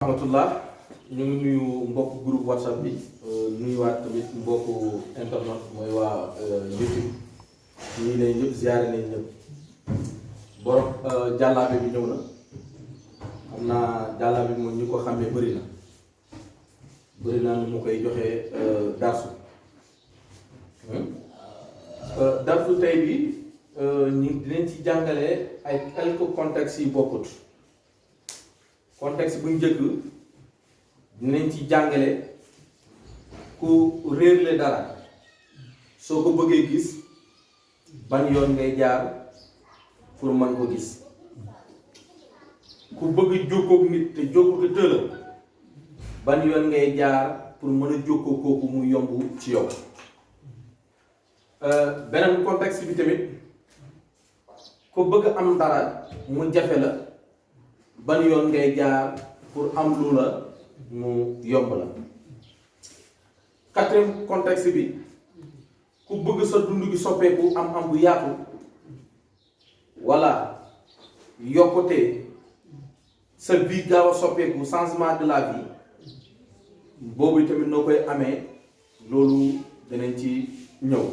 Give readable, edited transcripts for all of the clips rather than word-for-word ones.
rahmatullah ñu ngi nuyu mbokk groupe WhatsApp bi nuyuwaat tamit mbokku internet mooy waa YouTube ñu ne ñëpp ziare nañ ñëpp borom jàllaabe bi ñëw na xam naa jàllaabe bi moom ñu ko xamee bëri na nu mu koy joxee darsu darsu tey bi ñu dinañ ci jàngale ay quelques contextes yi bokkut contexte bu njëkk dinañ ci jàngale ku réerle dara soo ko bëggee gis ban yoon ngay jaar pour mën ko gis ku bëgg jokkoog nit te jokkoo ko tëla ban yoon ngay jaar pour mën a jokkoo kooku mu yomb ci yow beneen contexte bi tamit ku bëgg am dara mu jafe la ban yoon ngay jaar pour am lu la mu yomb la quatrième contexte bi ku bëgg sa dund gi soppeeku am bu yaatu walla yokkute sa vie gaaw a soppeeku changement de la vie boobu tamit noo koy amee loolu danañ ci ñëw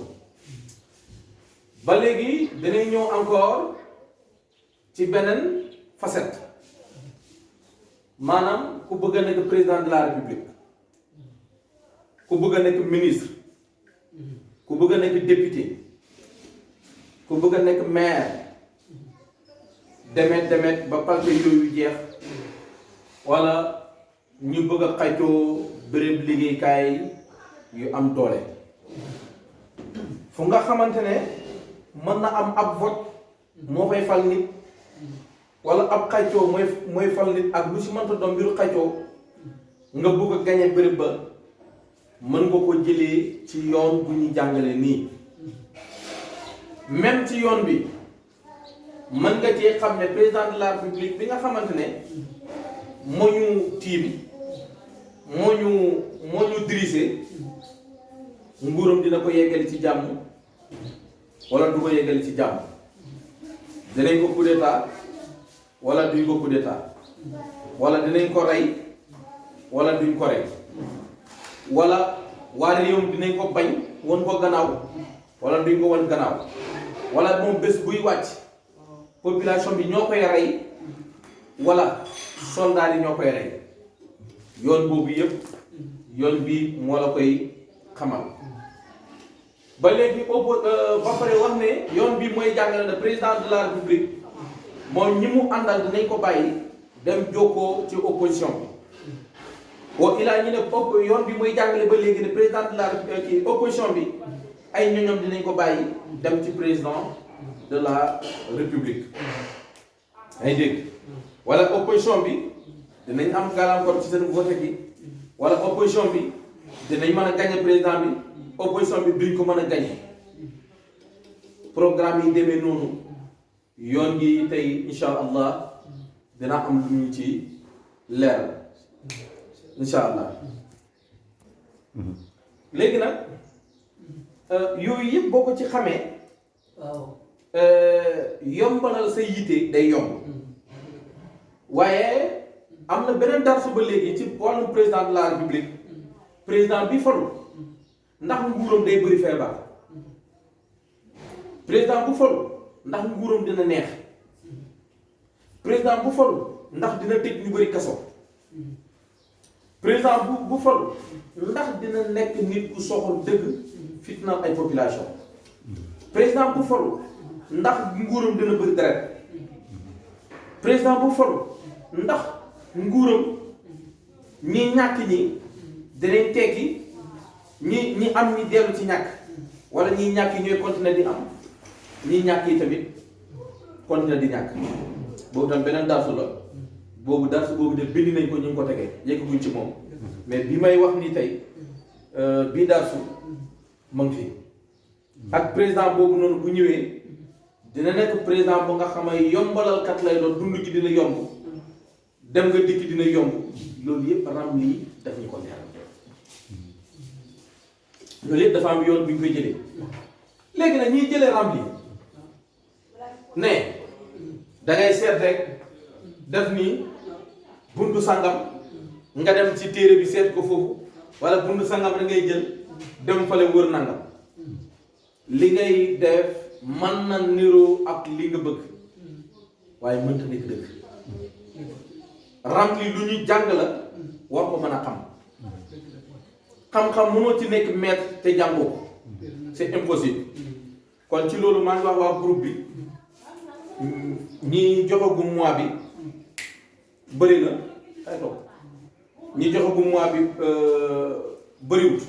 ba léegi danañ ñëw encore ci beneen facette maanaam ku bëgg a nekk président de la république ku bëgg a nekk ministre ku bëgg a nekk député ku bëgg a nekk maire demet ba palte yooyu jeex walla ñu bëgg a xaccoo béréb liggéeykaay yu am doole fu nga xamante ne mën na am ab vote moo fay fal nit wala ab xaccoo mooy fal nit ak lu si mënta doon mbiru xaccoo nga bëgg a gañe béréb ba mën nga ko jëlee ci yoon bu ñu jàngale nii même ci yoon bi mën nga cee xam ne président de la république bi nga xamante ne moo ñu tiim moo ñu dirigé nguuram dina ko yeggali ci jàmm wala du ko yeggali ci jàmm dinañ ko coup d'état wala duñ ko coup d'état wala dinañ ko rey wala duñ ko rey wala waa réewam dinañ ko bañ won ko gannaaw wala duñ ko won gannaaw wala moom bés buy wàcc population bi ñoo koy rey wala soldats yi ñoo koy rey yoon boobu yëpp yoon bi moo la koy xamal ba léegi ba pare wax ne yoon bi mooy jàngale ne président de la république moom ñi mu àndal dinañ ko bàyyi dem jokkoo ci opposition bi wa ilaa ñu ne yoon bi mooy jàngale ba léegi ne président de la république opposition bi ay ñoñom dinañ ko bàyyi dem ci président de la république ay dégg wala opposition bi dinañ am gàllankoor ci seen vote gi wala opposition bi dinañ mën a gagner président bi opposition bi duñ ko mën a gagner programme yi demee noonu yoon gi tey insha allah dina am lu ñu ci leeral insha allah léegi nag yooyu yëpp boo ko ci xamee yombalal sa yitte day yomb waaye am na beneen darsu ba léegi ci wàllum président de la république président bi falu ndax nguuram day bëri feebar président bu falu ndax nguuram dina neex président bu falu ndax dina tëj ñu bëri kaso président bu falu ndax dina nekk nit ku soxal dëgg fitnaal ay population président bu falu ndax nguuram dina bëri deret président bu falu ndax nguuram ñi ñàkk ñi dinañ tekki ñi am ñi dellu ci ñàkk wala ñi ñàkk yi ñooy continuer di am ñi ñàkk yi tamit continuer di ñàkk boobu tam beneen darsu la boobu de bind nañ ko ñu ngi ko tegee yegguñ ci moom mais bi may wax nii tey bii darsu ma ngi fi ak président boobu noonu bu ñëwee dina nekk président bu nga xam ne yombalalkat lay doon dund gi dina yomb dem nga dikk dina yomb loolu yëpp ram lii daf ñu ko leeral loolu yëpp dafa am yoon bu ñu koy jëlee léegi nag ñiy jëlee ram lii ne da ngay seet rek def nii buntu sangam nga dem ci téere bi seet ko foofu wala bund sangam rek ngay jël dem fale wër nangam li ngay def mën na niroo ak li nga bëgg waaye mënta nekk dëgg rempli lu ñuy jàng la war ko mën a xam-xam mënoo ci nekk maître te jàngoo ko c'est impossible kon ci loolu maa ngi wax waa groupe bi ñi joxagum mois bi bëri na ay toog ñi joxagum mois bi bëriwut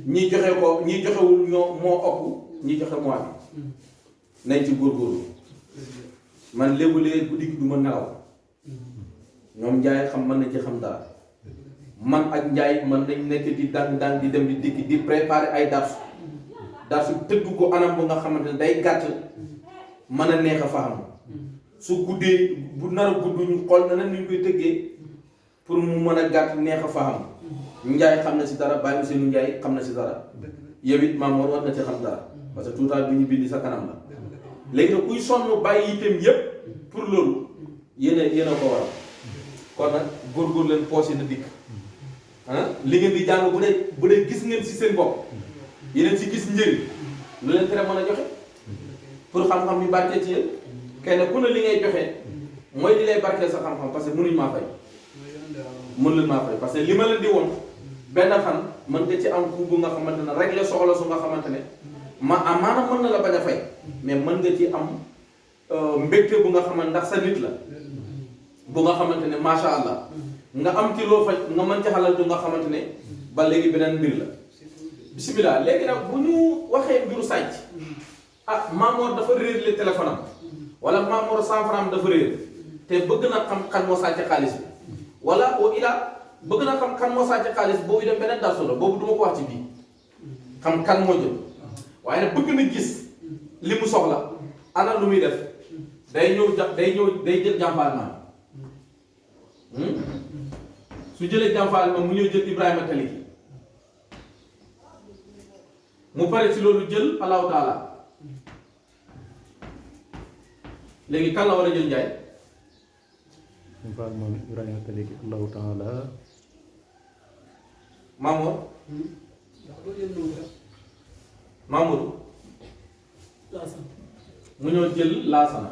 ñi joxewul moo ëpp ñi joxe mois bi nañ ci góorgóorlu man léegi guddi gi du ma nelaw ñoom Njaay xam mën na ci xam dara man ak Njaay man nañ nekk di dang di dem di dikki di préparer ay darsu tëgg ko anam bu nga xamante ne day gàtt mën a neex a faham su guddee bu nar a gudd ñu xool na ñu koy tëggee pour mu mën a gàtt neex a faham Njaay xam na si dara Baye Ousseynou Njaay xam na si dara yow it Mamour war na ci xam dara parce que tout à bi ñu bindi sa kanam la léegi nag kuy sonn bàyyi itam yépp pour loolu yéen a ko waral kon nag góorgóor leen poos yi na dikk li ngeen di jàng bu dee gis ngeen si seen bopp yeneen si gis njëriñ lu leen tere mën a joxe pour xam-xam bi barkee ci yéen kenn ku ne li ngay joxe mooy li lay barkeel sa xam-xam parce que mënuñ maa fay mën leen maa fay parce que li ma leen di woon benn fan mën nga ci am ku bu nga xamante ne régler soxla su nga xamante ne maanaam mën na la bañ a fay mais mën nga ci am mbégte bu nga xamante ndax sa nit la bu nga xamante ne macha allah nga am ci loo faj nga mën ci xalal du nga xamante ne ba léegi beneen mbir la bisimilah léegi nag bu ñu waxee mbiru sàcc Mamour dafa réer le téléphone am wala Mamour 100 francs dafa réer te bëgg na xam kan moo sàcc xaalis bi wala au ila bëgg na xam kan moo sàcc xaalis boobu dem beneen darsu la boobu du ma ko wax ci bii xam kan moo jël waaye nag bëgg na gis li mu soxla ana lu muy def day jël jàmpaal su jëlee jàmpaal mu ñëw jël Ibrahima Tali mu pare ci loolu jël Allahu Taala léegi kan la war a jël Njaay jàmpaal moom Ibrahima Tali Allahu Taala Mamour mu ñëw jël laasana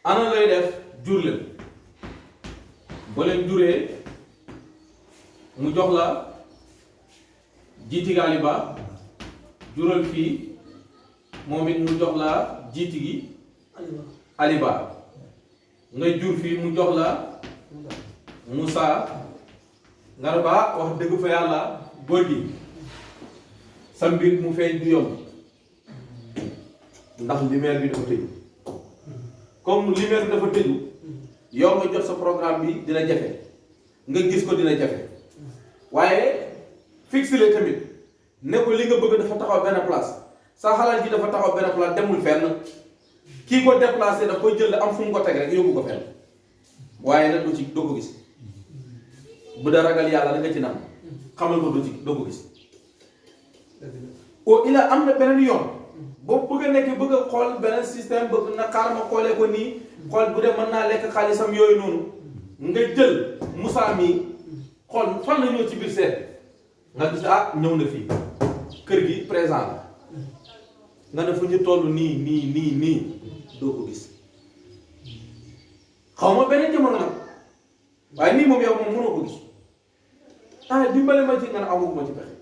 ana lay def jur leen ba leen juree mu jox la jiiti gaali ba jural fii moom it mu jox la jiiti gi aliba nga jur fii mu jox la Moussa nga ne ba wax dëgg fa yàlla góor gi sa mbir mu feeñ du yomb ndax lumière bi dafa tëju comme lumière bi dafa tëju yow nga jot sa programme bi dina jafe nga gis ko dina jafe waaye fixe le tamit ne ko li nga bëgg dafa taxaw benn place sa xalaat ji dafa taxaw benn place demul fenn kii ko déplacé daf koy jël am fu mu ko teg rek yóbbu ko fenn waaye nag doo ko gis bu da ragal yàlla da nga ci nam xamal ko doo ko gis au ila am na beneen yoon boo bëgg a nekk bëgg a xool beneen système bëgg na xaaral ma xoolee ko nii xool bu dee mën naa lekk xaalisam yooyu noonu nga jël Moussa mii xool fan la ñëw ci biir seet nga gis ñëw na fii kër gi présent la nga ne fu ñu toll nii doo ko gis xaw ma beneen jamono nag waaye nii moom yow moom mënoo ko gis dimbale ma ci nga ne amaguma ci pexe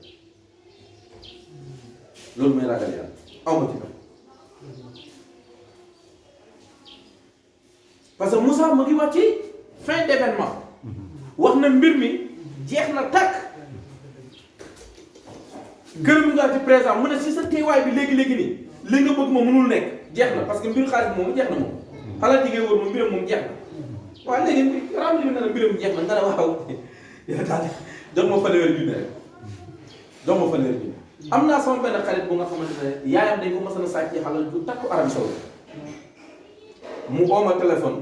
loolu mooy ragal yàlla awma ci pexe parce que Moussa mu ngi wax ci fin d'événement wax na mbir mi jeex na takk gërëm nga ci présent mu ne si sa teewaay bi léegi nii li nga bëgg ma mënul nekk jeex na parce que mbiru xaalis moom jeex na moom xalaat jigéen wóor moom mbiram moom jeex na waaye léegi ram li ne mbiram jeex na nga ne waaw yaa daal jox ma fanweeri junni rek am naa sama benn xarit bu nga xamante ne yaayam dañ ko mos a sàcc xalal bu takku Arabie Saoudite mu oo ma téléphone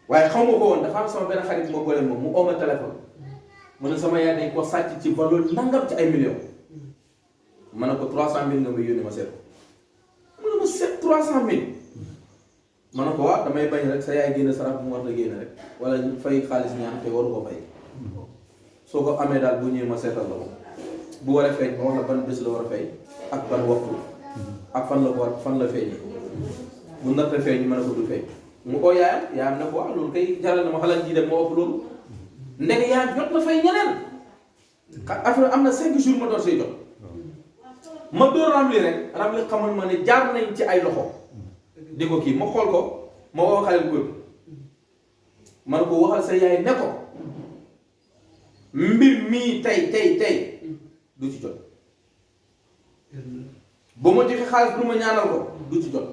waaye xaw ma ko woon dafa am sama benn xarit bu ma boole moom mu oo ma téléphone mu ne sama yaay dañ ko sàcc ci valeur nangam ci ay millions ma ne ko 300 000 nga may yónnee ma seet mu ne ma seet 300 300 000 ma ne ko waa damay bañ rek sa yaay génne sarax bu mu war a génne rek wala fay xaalis ñaan te waru ko fay soo ko amee daal bu ñëwee ma seetal la ko bu war a feeñ ma wax la ban bés la war a fay ak ban waxtu ak fan la ko war fan la feeñee bu natt feeñ ma ne ko du feeñ mu ko yaayam ne ko waaw loolu kay jaral na ma xalaat ji dem moo ëpp loolu ndek yaayam jot na fay ñeneen affaire am na 5 jours ma door say jot ma door rempli rek rempli xamal ma ne jaar nañ ci ay loxo di ko kii ma xool ko ma woo xale bu góor man ko waxal sa yaay ne ko mbir mii tey du ci jot ba ma joxe xaalis pour ma ñaanal ko du ci jot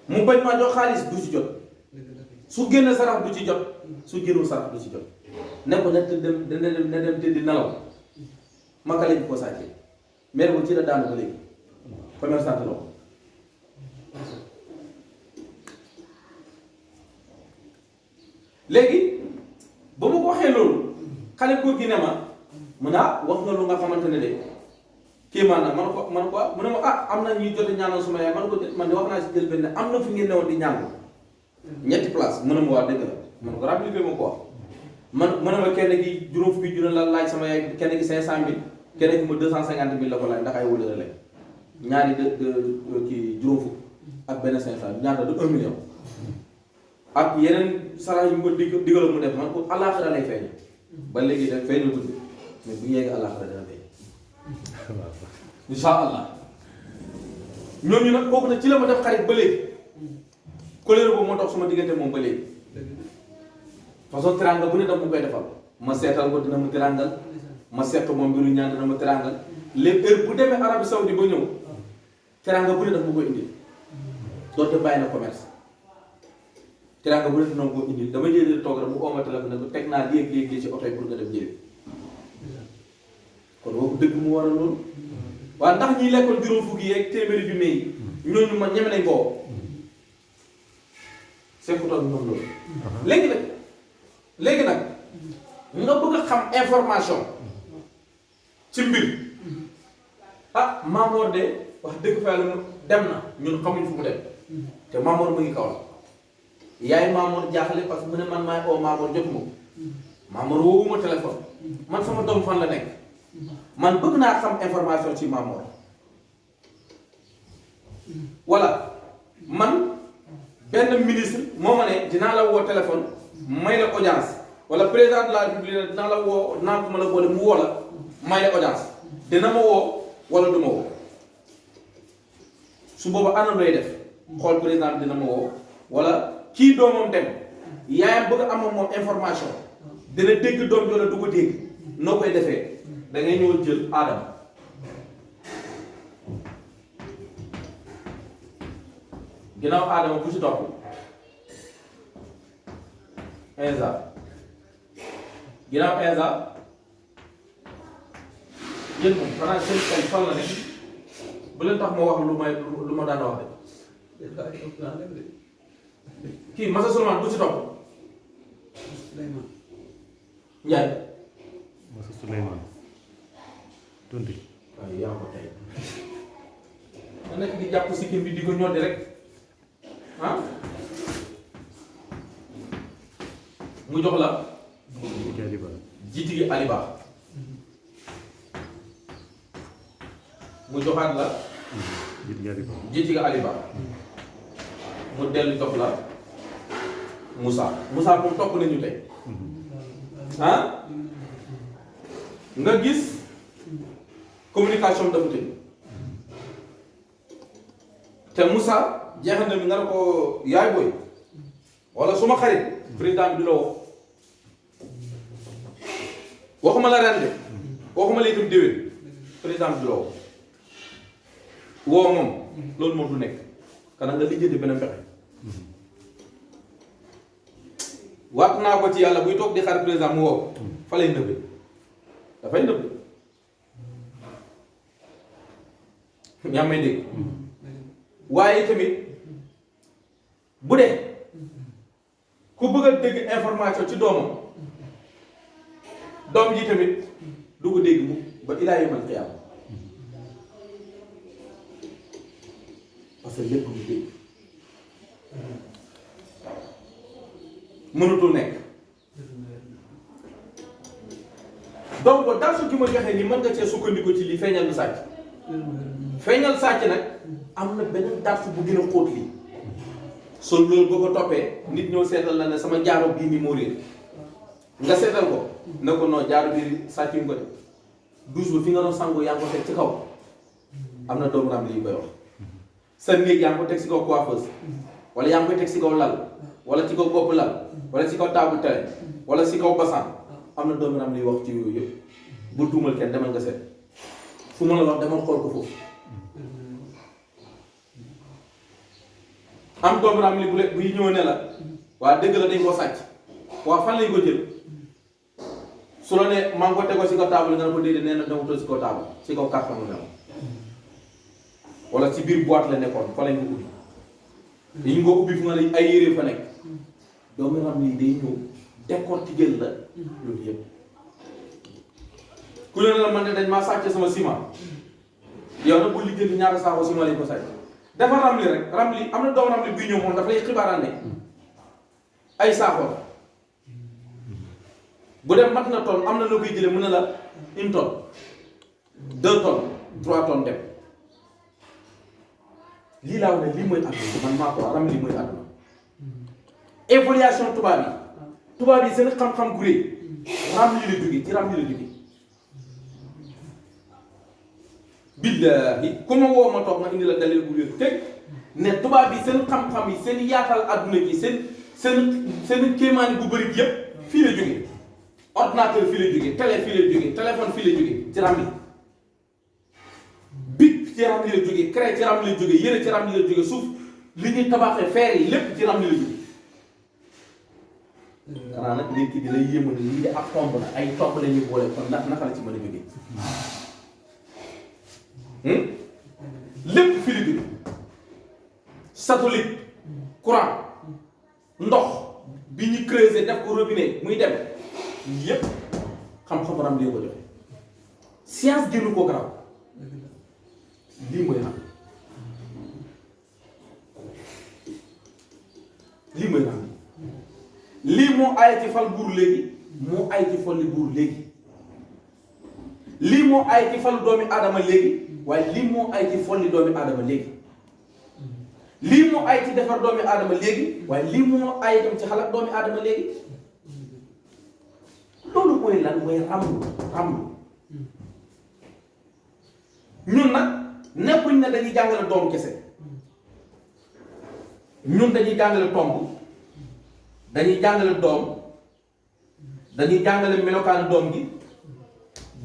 mu bañ maa jox xaalis du ci jot su génn sarax du ci jot su génnul sarax du ci jot ne ko na dem tëddi nelaw maka lañ ko sàccee maire bu ci la daanu ba léegi commerçant la ko léegi ba ma ko waxee loolu xale góor gi ne ma mu naa wax nga lu nga xamante ne de kii maanaam man ko mu ne ma am na ñuy jot ñaanal suma yaay man ko man de wax naa si jël benn am na fi ngeen newoon di ñaan ñetti place mu ne ma waa dëgg la man ko rappelé ma ko wax mu ne ma kenn gi juróom fukki junne la laaj sama yaay kenn gi 500 000 kenn gi ma 250 000 la ko laaj ndax ay wóolare lañ ñaari kii juróom fukk ak benn 500 ñaata du 1 million ak yeneen sarax yu mu ko digaloon mu def man ko àllaaxira lay feeñ ba léegi def feeñ na tudd mais bu ñu yeggee àllaaxira dina feeñ insha allah ñooñu nag kooku nag ci la ma def xarit ba léegi colère boobu moo tax suma diggante moom ba léegi façon teranga bu ne dama mu koy defal ma seetal ko dina mu terangal ma seet moom mbiru ñaan dina ma terangal léegi heure bu demee Arabie Saoudi ba ñëw teranga bu ne daf ma koy indi doonte bàyyi na commerce teranga bu ne dina ma ko indi dama jëlee toog rek mu oo ma téléphone ne ko teg naa léegi ci oto yi pour nga dem jëli kon boobu dëgg mu war a loolu waaw ndax ñiy lekkoon juróom fukki yeeg téeméeri junne yi ñooñu man ñeme nañ koo sekkutoon ñoom loolu léegi nag nga bëgg a xam information ci mbir Maamoor de wax dëgg fa yàlla dem na ñun xamuñ fu mu dem te Maamoor mu ngi kaw la yaay Maamoor jaaxle parce que mu ne man maay oo Maamoor jotuma ko Maamoor woowuma téléphone man sama doom fan la nekk man bëgg naa xam information ci Maamoor voilà man benn ministre moo ma ne dinaa la woo téléphone may la audience wala président de la République dinaa la woo naa ko ma la boole mu woo la may la audience dina ma woo wala du ma woo su booba ana looy def xool président bi dina ma woo wala kii doomam dem yaayam bëgg am moom information dina dégg doom wala du ko dégg noo koy defee da ngay ñëw jël Adama ginnaaw Adama ku ci topp Inza ginnaaw Inza yéen moom xanaa seen xel fan la nekk bu leen tax ma wax lu ma daan wax de kii Massa Souleymane ku ci topp Ndiaye Massa Souleymane tundi waaye yaa ko tey nga nekk di jàpp sikkim bi di ko ñoddi rek mu jox la jiitigi Aliba mu joxaat la jiitigi Aliba mu dellu jox la Moussa moom topp nañu tey nga gis communication dafa tëj te Moussa jeexante bi nga ne ko yaay booy wala suma xarit président bi du la wax waxuma la ren de waxuma la itam déwén président bi du la wax woo moom loolu moom du nekk kana nga lijjanti beneen pexe waat naa ko ci yàlla buy toog di xaar président mu woo fa lay nëbbe dafay nëbbe yaa may dégg waaye tamit bu dee ku bëgg a dégg information ci doomam doom ji tamit du ko dégg mu ba ilaa yawmal qiyaama que lépp lu dégg mënatul nekk. donc darsu gi ma joxe nii mën nga cee sukkandiku ci li feeñal lu sàcc. feeñal sàcc nag am na beneen darsu bu gën a xóot lii. soo loolu boo ko toppee nit ñoo seetal la ne sama jaaro bii nii moo réer nga seetal ko ne ko non jaaro bii sàcc nga ko de douche ba fi nga doon sangu yaa ngi ko teg ci kaw am na doomu ram lii koy wax sa néeg yaa ngi ko teg ci kaw coiffeuse wala yaa ngi koy teg ci kaw lal wala ci kaw bopp lal wala ci kaw table télé wala ci kaw basan am na doomu ram liy wax ci yooyu yëpp bul tuumal kenn demal nga seet fu ma la wax demal xool ko foofu am doomu ram li bu ñëw ne la waa dëgg la dañ koo sàcc waa fan lañ ko jël su la ne maa ngi ko tegoo ci kaw table nga ne ko déedéet nee na dama toog ci kaw table ci kaw carton la wala ci biir boîte la nekkoon fa lañ ko ubbi dañ ko ubbi fu nga ne ay yére fa nekk doomu ram lii day ñëw décortiquer la loolu yëpp ku ne la man de dañ maa sàcc sama ciment yow nag bu liggéey ñaata saako ciment lañ ko sàcc dafa ramli rek ramli am na doomu ramli buy ñëw moom daf lay xibaaraan ne ay saako la bu dem mat na tonne am na loo koy jëlee mën na la 1 tonne 2 tonnes 3 tonnes dem lii laa wax ne lii mooy àdduna man maa ko wax ramli mooy àdduna évaluation tubaab yi seen xam-xam gu rëy ramli la jóge ci ramli la jóge billahi ku ma woo ma toog ma indi la dalil bu wér teg ne tubaab yi seen xam-xam yi seen yaatal adduna gi seen kéemaani bu bëri yëpp fii la jógee ordinateur fii la jógee télé fii la jógee téléphone fii la jógee ci ramli big ci ramli la jógee craie ci ramli la jógee yëre ci ramli la jógee suuf li ñuy tabaxee fer yi lépp ci ramli la jógee xanaa nag léegi di lay yéemu ne lii de ak tomb la ay tomb la ñuy boole kon ndax naka la ci mën a jógee lépp fi la jóge satellite courant ndox bi ñu creuser def ko robinet muy dem yépp xam-xam ram lii ko joxe science génn ko garaaw lii mooy ram lii mooy ram lii moo ay ci fal buur léegi moo ay ci folli buur léegi lii moo ay ci falu doomi aadama léegi waaye lii moo ay ci folli doomi aadama léegi lii moo ay ci defar doomi aadama léegi waaye lii moo ay dem ci xalaat doomi aadama léegi loolu mooy lan mooy ramlu ñun nag nekkuñ ne dañuy jàngale doom kese ñun dañuy jàngale tomb dañuy jàngale doom dañuy jàngale melokaanu doom gi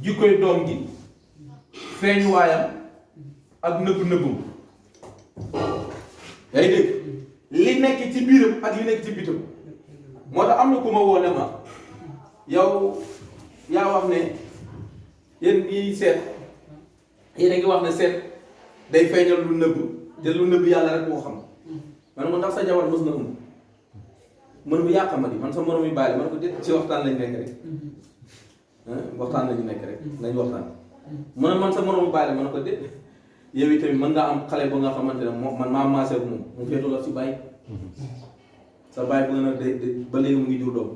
jikkoy doom gi feeñuwaayam ak nëbb-nëbbam yaa ngi dégg li nekk ci biiram ak li nekk ci bitam moo tax am na ku ma woo ne ma yow yaa wax ne yéen ñiy seet yéen a ngi wax ne seet day feeñal lu nëbb te lu nëbb yàlla rek moo xam man ko ndax sa jabar mës na ëmb mën bu yàq ma di man sa morom yi bàyyi man ko dé ci waxtaan lañ nekk rek waxtaan lañu nekk rek nañ waxtaan mu ne man sa moromu bàyyi ma ne ko dé yow itamit mën ngaa am xale ba nga xamante ne moom man maa maasee ak moom mu feetu la si bàyyi sa bàyyi bu nga nag de ba léegi mu ngi jur doom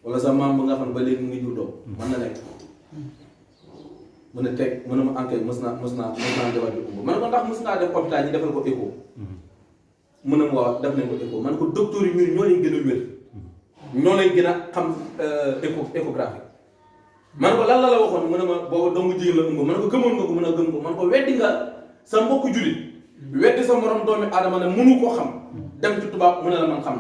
wala sa maam bu nga xam ne ba léegi mu ngi jur doom mën na nekk mu ne teg mu ne ma enquête mës naa defal bi ma ne ko ndax mës ngaa def hôpital ñi defal ko écho mu ne ma waaw def nañ ko écho ma ne ko docteur yi ñun ñoo leen gën a wér ñoo leen gën a xam échographie ma ne ko lan la waxoon mu ne ma booba doomu jigéen la ëmb ma ne ko gëmoon nga ko mën a gëm ko ma ne ko weddi nga sa mbokku jullit weddi sa morom doomi aadama ne mënu ko xam dem ci tubaab mu ne la man xam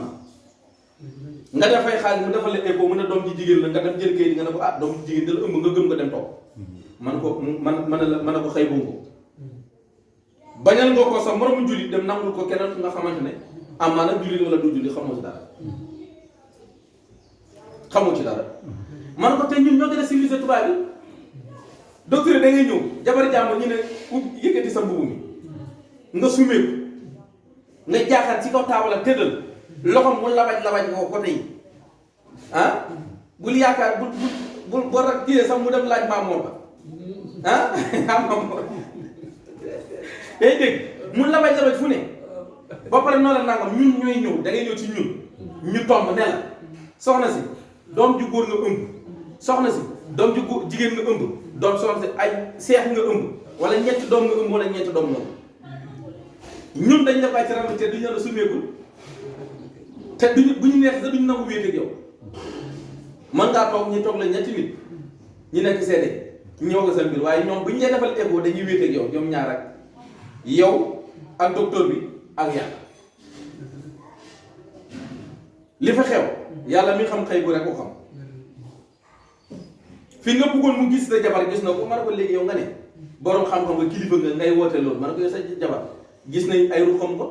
na nga defay xaalis mu defal la écho mu ne doom ji jigéen la nga dem jël kayit nga ne ko ah doom ji jigéen da la ëmb nga gëm nga dem toog man ko man ko xëy ko bañal nga ko sa moromu jullit dem nangul ko keneen nga xamante ne amaana jullit wala du jullit xamoo ci dara man ko te ñun ñoo gën a civilisé tubaab yi docteur da ngay ñëw jabar jàmm ñu ne yëkkati sa mbubu mi nga sumeeku nga jaaxal ci kaw taabal ak tëddal loxom mu labaj ko côté yi ah bul yaakaar bul boo rak tiire sax mu dem laaj maamoor ba ah maamoor day dégg mun la bañ fu ne ba pare noonu la nangam ñun ñooy ñëw da ngay ñëw ci ñun ñu tomb ne la soxna si doom ju góor nga ëmb soxna si doom ju jigéen nga ëmb doom soxna si ay seex nga ëmb wala ñetti doom nga ëmb wala ñetti doom nga ëmb ñun dañ la bàyyi ci ramate duñu la sumeekul te duñu bu ñu neex sax duñu nangu wéet ak yow mën ngaa toog ñu toog la ñetti nit ñu nekk seede ñëw nga sa mbir waaye ñoom bu ñu lay defal écho dañuy wéet ak yow ñoom ñaar ak yow ak docteur bi ak yàlla li fa xew yàlla mi xam xëy bu rek ko xam fi nga bëggoon mu gis sa jabar gis na ko ma ne ko léegi yow nga ne borom xam-xam nga kilifa nga ngay woote loolu ma ne ko yow sa jabar gis nañ ay ruxam ko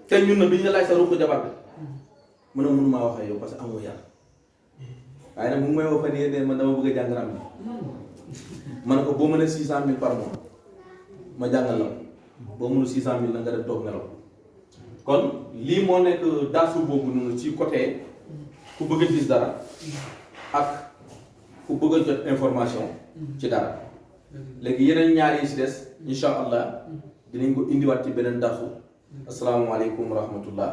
te ñun na bi ñu la laaj sa ruxu jabar bi mën a mënumaa wax ak yow parce que amoo yar waaye nag mu ngi may woo fa ne man dama bëgg a jàng ram bi ma ne ko boo mënee 600 000 par mois ma jàngal la boo mënul 600 000 na nga dem toog nelaw kon lii moo nekk darsu boobu noonu ci côté ku bëgg a gis dara ak ku bëgg a jot information ci dara léegi yeneen ñaar yi si des incha allah dinañ ko indiwaat ci beneen darsu asalaamaaleykum wa rahmatullah